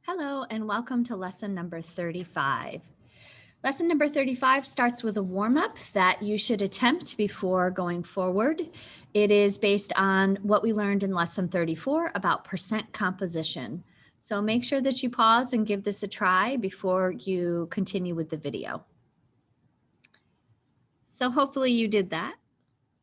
Hello and welcome to lesson number 35. Lesson number 35 starts with a warm-up that you should attempt before going forward. It is based on what we learned in lesson 34 about percent composition. So make sure that you pause and give this a try before you continue with the video. So hopefully you did that.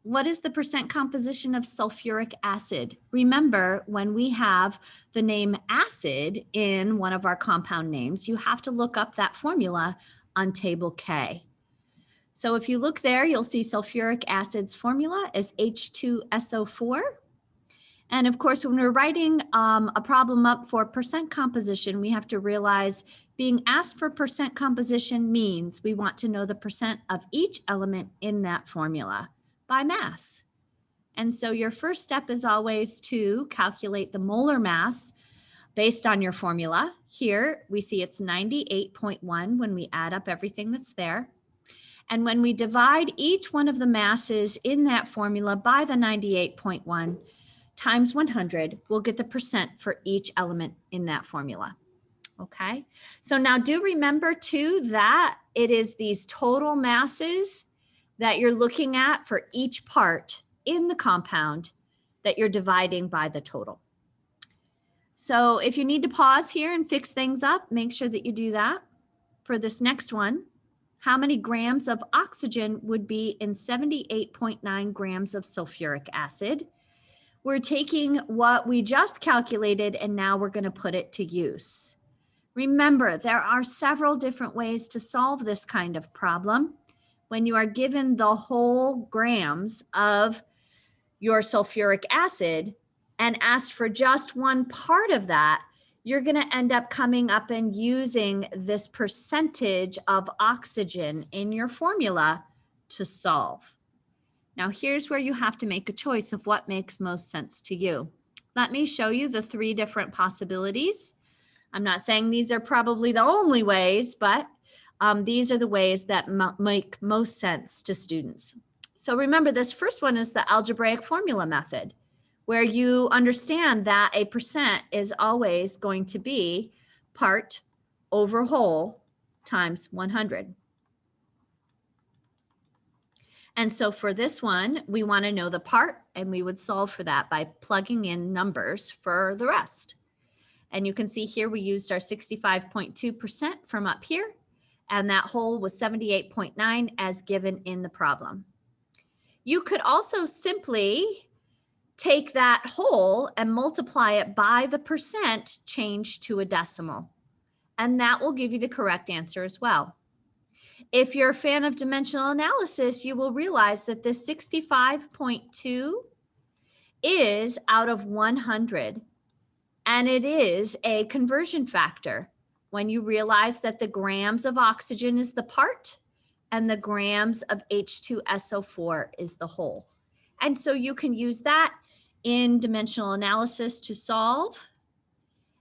What is the percent composition of sulfuric acid? Remember, when we have the name acid in one of our compound names, you have to look up that formula on table K. So if you look there, you'll see sulfuric acid's formula is H2SO4. And of course, when we're writing a problem up for percent composition, we have to realize being asked for percent composition means we want to know the percent of each element in that formula by mass. And so your first step is always to calculate the molar mass based on your formula. Here we see it's 98.1 when we add up everything that's there. And when we divide each one of the masses in that formula by the 98.1 times 100, we'll get the percent for each element in that formula. Okay, so now do remember too that it is these total masses that you're looking at for each part in the compound that you're dividing by the total. So if you need to pause here and fix things up, make sure that you do that. For this next one, how many grams of oxygen would be in 78.9 grams of sulfuric acid? We're taking what we just calculated and now we're going to put it to use. Remember, there are several different ways to solve this kind of problem. When you are given the whole grams of your sulfuric acid and asked for just one part of that, you're going to end up coming up and using this percentage of oxygen in your formula to solve. Now, here's where you have to make a choice of what makes most sense to you. Let me show you the three different possibilities. I'm not saying these are probably the only ways, but these are the ways that make most sense to students. So remember, this first one is the algebraic formula method, where you understand that a percent is always going to be part over whole times 100. And so for this one, we want to know the part, and we would solve for that by plugging in numbers for the rest. And you can see here we used our 65.2% from up here, and that whole was 78.9 as given in the problem. You could also simply take that whole and multiply it by the percent changed to a decimal, and that will give you the correct answer as well. If you're a fan of dimensional analysis, you will realize that this 65.2 is out of 100, and it is a conversion factor when you realize that the grams of oxygen is the part and the grams of H2SO4 is the whole. And so you can use that in dimensional analysis to solve,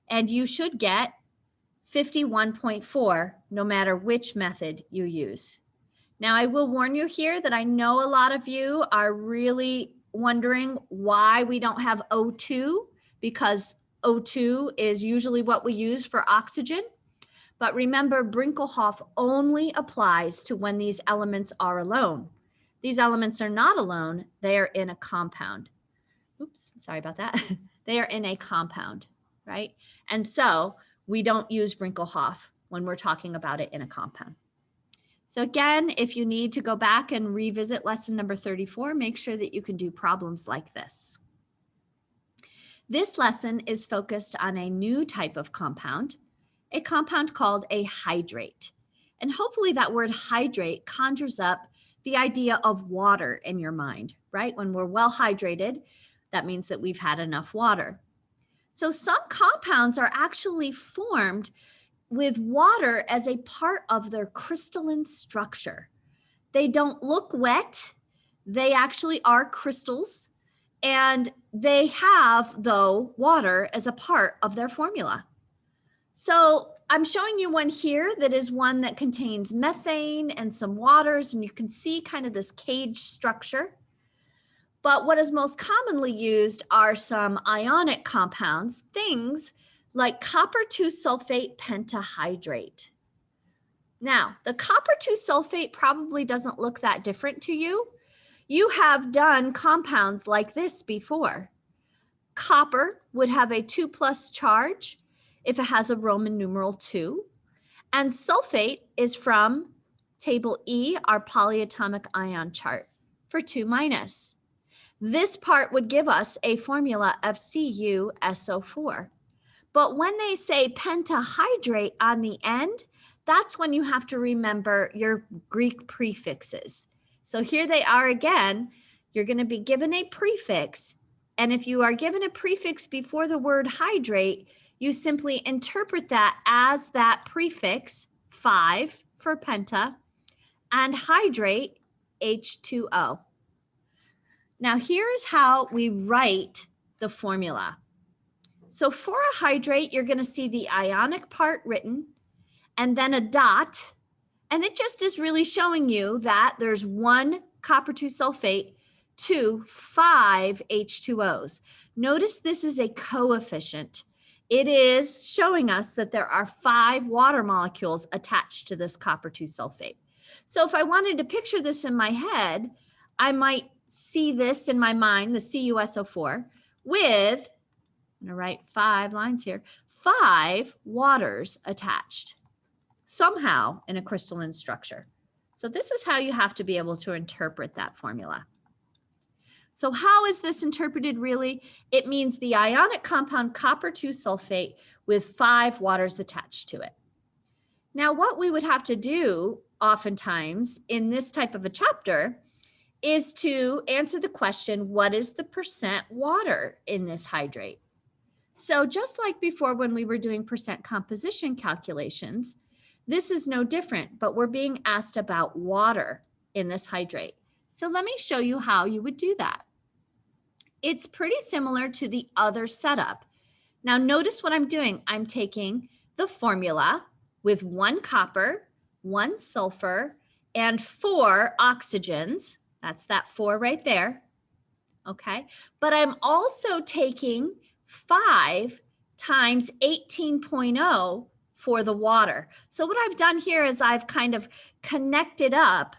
and you should get 51.4 no matter which method you use. Now, I will warn you here that I know a lot of you are really wondering why we don't have O2, because O2 is usually what we use for oxygen. But remember, Brinkelhoff only applies to when these elements are alone. These elements are not alone, they are in a compound. Oops, sorry about that. They are in a compound, right? And so we don't use Brinkelhoff when we're talking about it in a compound. So again, if you need to go back and revisit lesson number 34, make sure that you can do problems like this. This lesson is focused on a new type of compound, a compound called a hydrate. And hopefully that word hydrate conjures up the idea of water in your mind, right? When we're well hydrated, that means that we've had enough water. So some compounds are actually formed with water as a part of their crystalline structure. They don't look wet. They actually are crystals, and they have, though, water as a part of their formula. So I'm showing you one here that is one that contains methane and some waters, and you can see kind of this cage structure. But what is most commonly used are some ionic compounds, things like copper 2 sulfate pentahydrate. Now, the copper 2 sulfate probably doesn't look that different to you. You have done compounds like this before. Copper would have a 2+ charge if it has a Roman numeral 2. And sulfate is from table E, our polyatomic ion chart, for 2-. This part would give us a formula of CuSO4. But when they say pentahydrate on the end, that's when you have to remember your Greek prefixes. So here they are again. You're going to be given a prefix. And if you are given a prefix before the word hydrate, you simply interpret that as that prefix, 5 for penta, and hydrate, H2O. Now here is how we write the formula. So for a hydrate, you're going to see the ionic part written and then a dot. And it just is really showing you that there's 1 copper 2 sulfate to 5 H2Os. Notice this is a coefficient. It is showing us that there are 5 water molecules attached to this copper 2 sulfate. So if I wanted to picture this in my head, I might see this in my mind, the CuSO4, with, I'm going to write 5 lines here, 5 waters attached somehow in a crystalline structure. So this is how you have to be able to interpret that formula. So how is this interpreted really? It means the ionic compound copper 2 sulfate with 5 waters attached to it. Now, what we would have to do oftentimes in this type of a chapter is to answer the question, what is the percent water in this hydrate? So just like before when we were doing percent composition calculations, this is no different, but we're being asked about water in this hydrate. So let me show you how you would do that. It's pretty similar to the other setup. Now notice what I'm doing. I'm taking the formula with 1 copper, 1 sulfur, and 4 oxygens. That's that 4 right there. Okay. But I'm also taking 5 times 18.0 for the water. So what I've done here is I've kind of connected up,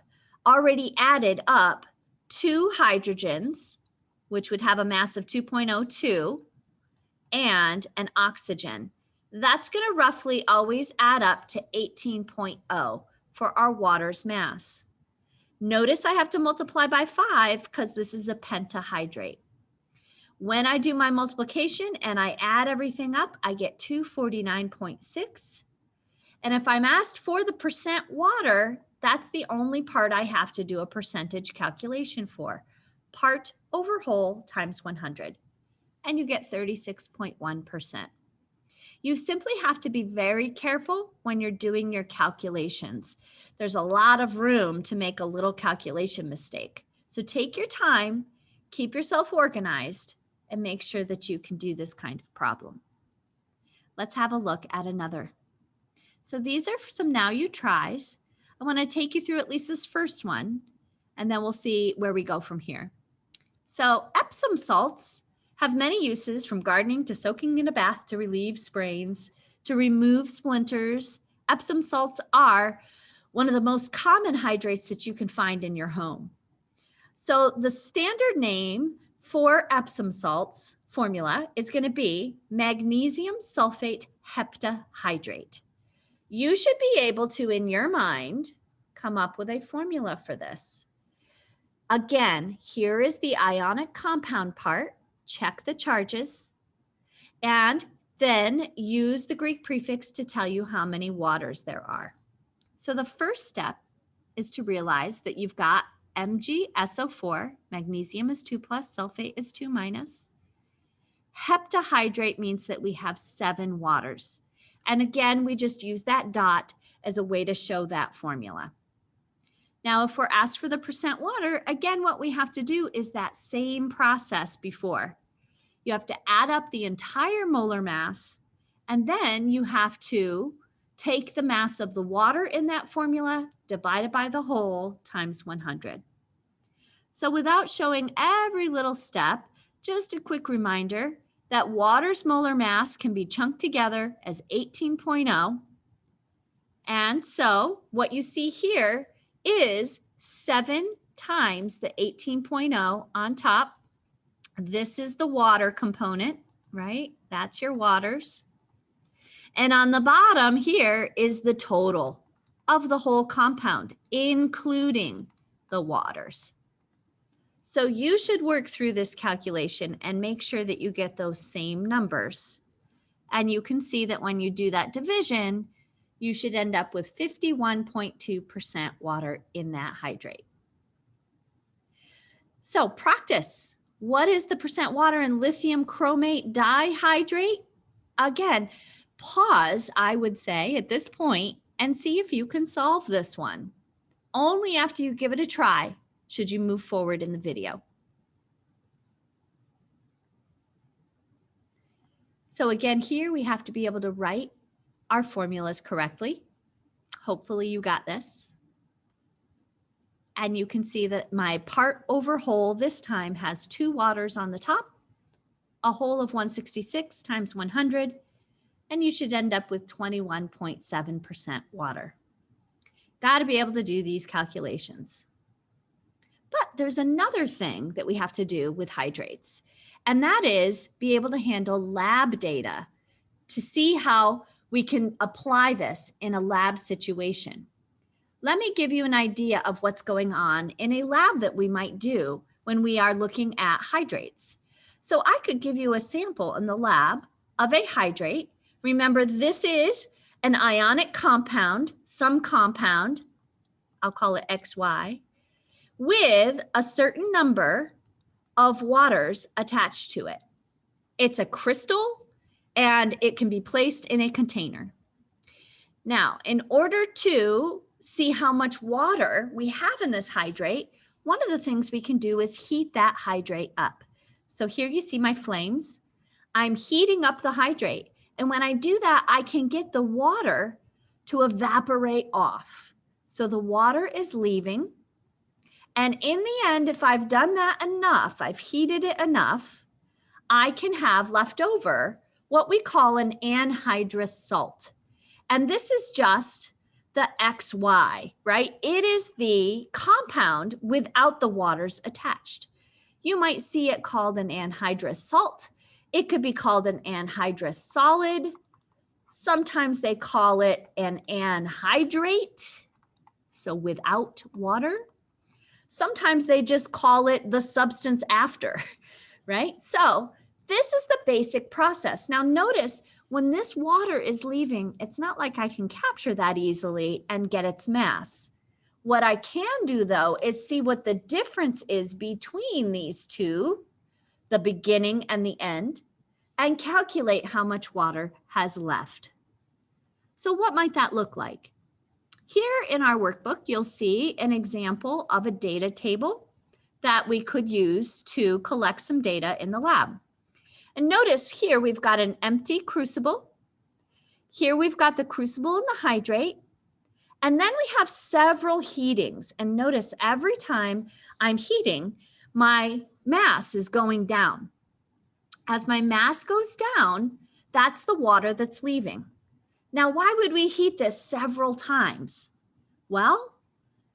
already added up 2 hydrogens, which would have a mass of 2.02, and an oxygen. That's going to roughly always add up to 18.0 for our water's mass. Notice I have to multiply by 5 because this is a pentahydrate. When I do my multiplication and I add everything up, I get 249.6. And if I'm asked for the percent water, that's the only part I have to do a percentage calculation for. Part over whole times 100. And you get 36.1%. You simply have to be very careful when you're doing your calculations. There's a lot of room to make a little calculation mistake. So take your time, keep yourself organized, and make sure that you can do this kind of problem. Let's have a look at another. So these are some Now You Tries. I want to take you through at least this first one, and then we'll see where we go from here. So Epsom salts have many uses, from gardening to soaking in a bath to relieve sprains, to remove splinters. Epsom salts are one of the most common hydrates that you can find in your home. So the standard name for Epsom salts formula is going to be magnesium sulfate heptahydrate. You should be able to, in your mind, come up with a formula for this. Again, here is the ionic compound part. Check the charges, and then use the Greek prefix to tell you how many waters there are. So the first step is to realize that you've got MgSO4, magnesium is 2+, sulfate is 2-. Heptahydrate means that we have 7 waters. And again, we just use that dot as a way to show that formula. Now, if we're asked for the percent water, again, what we have to do is that same process before. You have to add up the entire molar mass, and then you have to take the mass of the water in that formula divided by the whole times 100. So without showing every little step, just a quick reminder that water's molar mass can be chunked together as 18.0. And so what you see here is 7 times the 18.0 on top. This is the water component, right? That's your waters. And on the bottom here is the total of the whole compound, including the waters. So you should work through this calculation and make sure that you get those same numbers. And you can see that when you do that division, you should end up with 51.2% water in that hydrate. So practice. What is the percent water in lithium chromate dihydrate? Again, pause, I would say, at this point and see if you can solve this one. Only after you give it a try should you move forward in the video. So again, here we have to be able to write our formulas correctly. Hopefully you got this. And you can see that my part over whole this time has 2 waters on the top, a whole of 166 times 100, and you should end up with 21.7% water. Got to be able to do these calculations. But there's another thing that we have to do with hydrates, and that is be able to handle lab data to see how we can apply this in a lab situation. Let me give you an idea of what's going on in a lab that we might do when we are looking at hydrates. So I could give you a sample in the lab of a hydrate. Remember, this is an ionic compound, some compound, I'll call it XY, with a certain number of waters attached to it. It's a crystal and it can be placed in a container. Now, in order to see how much water we have in this hydrate, one of the things we can do is heat that hydrate up. So here you see my flames. I'm heating up the hydrate. And when I do that, I can get the water to evaporate off. So the water is leaving. And in the end, if I've done that enough, I've heated it enough, I can have left over what we call an anhydrous salt. And this is just the XY, right? It is the compound without the waters attached. You might see it called an anhydrous salt. It could be called an anhydrous solid. Sometimes they call it an anhydrate, so without water. Sometimes they just call it the substance after, right? So this is the basic process. Now notice when this water is leaving, it's not like I can capture that easily and get its mass. What I can do though is see what the difference is between these two, the beginning and the end, and calculate how much water has left. So what might that look like? Here in our workbook, you'll see an example of a data table that we could use to collect some data in the lab. And notice here we've got an empty crucible. Here we've got the crucible and the hydrate. And then we have several heatings. And notice every time I'm heating, my mass is going down. As my mass goes down, that's the water that's leaving. Now, why would we heat this several times? Well,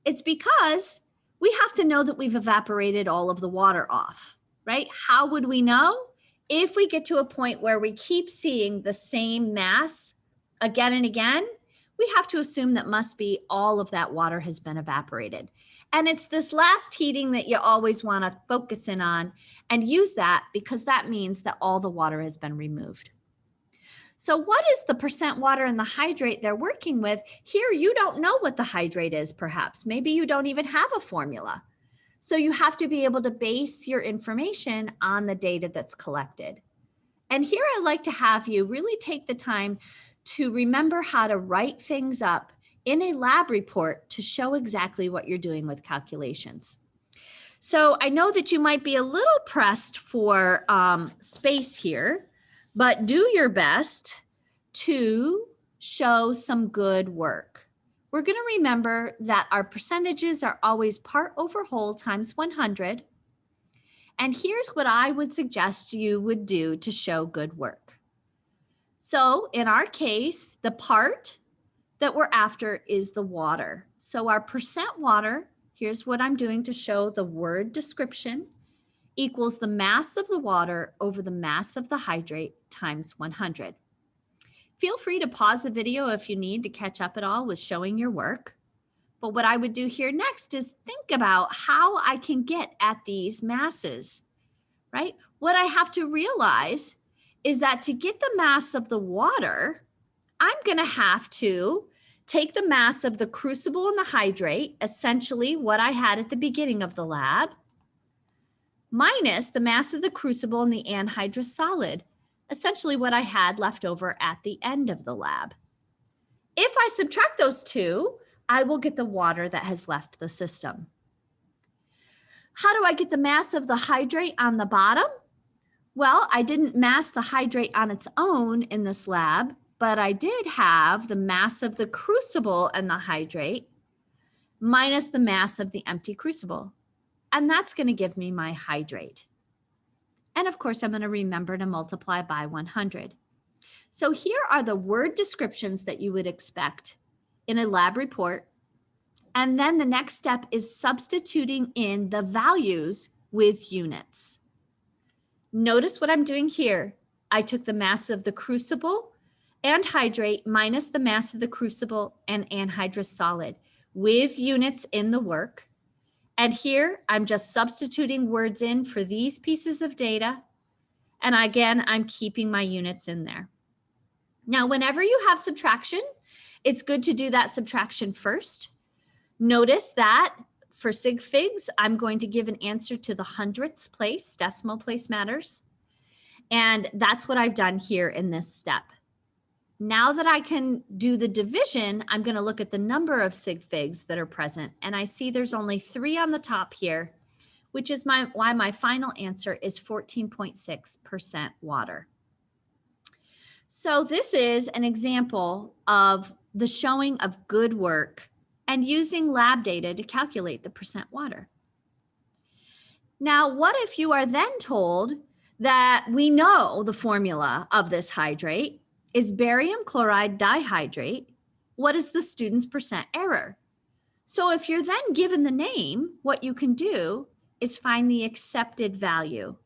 it's because we have to know that we've evaporated all of the water off, right? How would we know? If we get to a point where we keep seeing the same mass again and again, we have to assume that must be all of that water has been evaporated. And it's this last heating that you always want to focus in on and use that because that means that all the water has been removed. So what is the percent water in the hydrate they're working with? Here, you don't know what the hydrate is, perhaps. Maybe you don't even have a formula. So you have to be able to base your information on the data that's collected. And here I like to have you really take the time to remember how to write things up in a lab report to show exactly what you're doing with calculations. So I know that you might be a little pressed for space here, but do your best to show some good work. We're going to remember that our percentages are always part over whole times 100. And here's what I would suggest you would do to show good work. So in our case, the part that we're after is the water. So our percent water, here's what I'm doing to show the word description, equals the mass of the water over the mass of the hydrate times 100. Feel free to pause the video if you need to catch up at all with showing your work. But what I would do here next is think about how I can get at these masses, right? What I have to realize is that to get the mass of the water, I'm going to have to take the mass of the crucible and the hydrate, essentially what I had at the beginning of the lab, minus the mass of the crucible and the anhydrous solid, essentially what I had left over at the end of the lab. If I subtract those two, I will get the water that has left the system. How do I get the mass of the hydrate on the bottom? Well, I didn't mass the hydrate on its own in this lab, but I did have the mass of the crucible and the hydrate minus the mass of the empty crucible. And that's going to give me my hydrate. And of course, I'm going to remember to multiply by 100. So here are the word descriptions that you would expect in a lab report. And then the next step is substituting in the values with units. Notice what I'm doing here. I took the mass of the crucible and hydrate minus the mass of the crucible and anhydrous solid with units in the work. And here I'm just substituting words in for these pieces of data. And again, I'm keeping my units in there. Now, whenever you have subtraction, it's good to do that subtraction first. Notice that for sig figs, I'm going to give an answer to the hundredths place, decimal place matters. And that's what I've done here in this step. Now that I can do the division, I'm going to look at the number of sig figs that are present. And I see there's only 3 on the top here, which is why my final answer is 14.6% water. So this is an example of the showing of good work and using lab data to calculate the percent water. Now, what if you are then told that we know the formula of this hydrate is barium chloride dihydrate? What is the student's percent error? So if you're then given the name, what you can do is find the accepted value.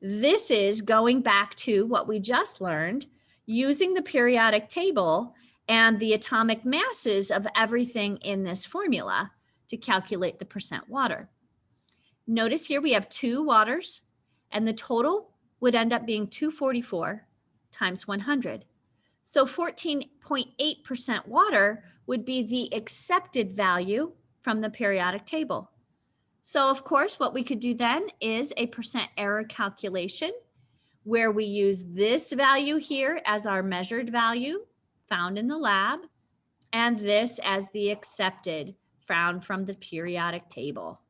This is going back to what we just learned, using the periodic table and the atomic masses of everything in this formula to calculate the percent water. Notice here we have 2 waters, and the total would end up being 244 times 100. So 14.8% water would be the accepted value from the periodic table. So of course, what we could do then is a percent error calculation where we use this value here as our measured value found in the lab, and this as the accepted found from the periodic table.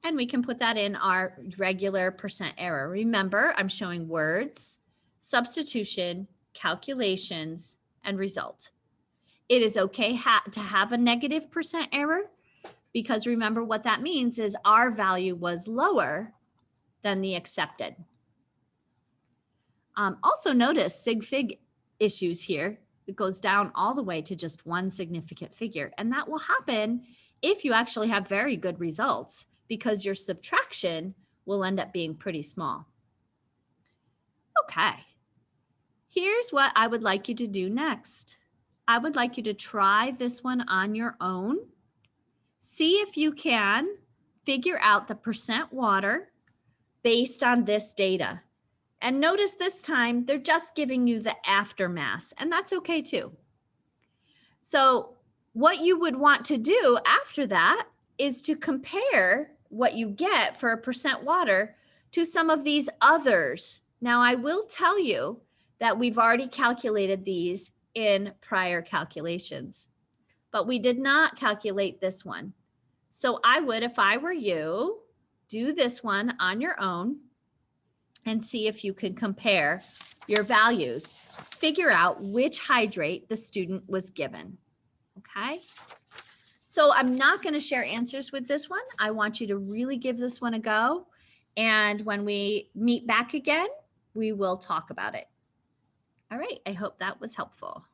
And we can put that in our regular percent error. Remember, I'm showing words, substitution, calculations, and result. It is okay to have a negative percent error because remember what that means is our value was lower than the accepted. Also notice sig fig issues here. It goes down all the way to just one significant figure. And that will happen if you actually have very good results because your subtraction will end up being pretty small. Okay, here's what I would like you to do next. I would like you to try this one on your own. See if you can figure out the percent water based on this data. And notice this time, they're just giving you the after mass, and that's okay too. So what you would want to do after that is to compare what you get for a percent water to some of these others. Now, I will tell you that we've already calculated these in prior calculations, but we did not calculate this one. So I would, if I were you, do this one on your own and see if you can compare your values. Figure out which hydrate the student was given, okay? So I'm not gonna share answers with this one. I want you to really give this one a go And when we meet back again, we will talk about it. All right, I hope that was helpful.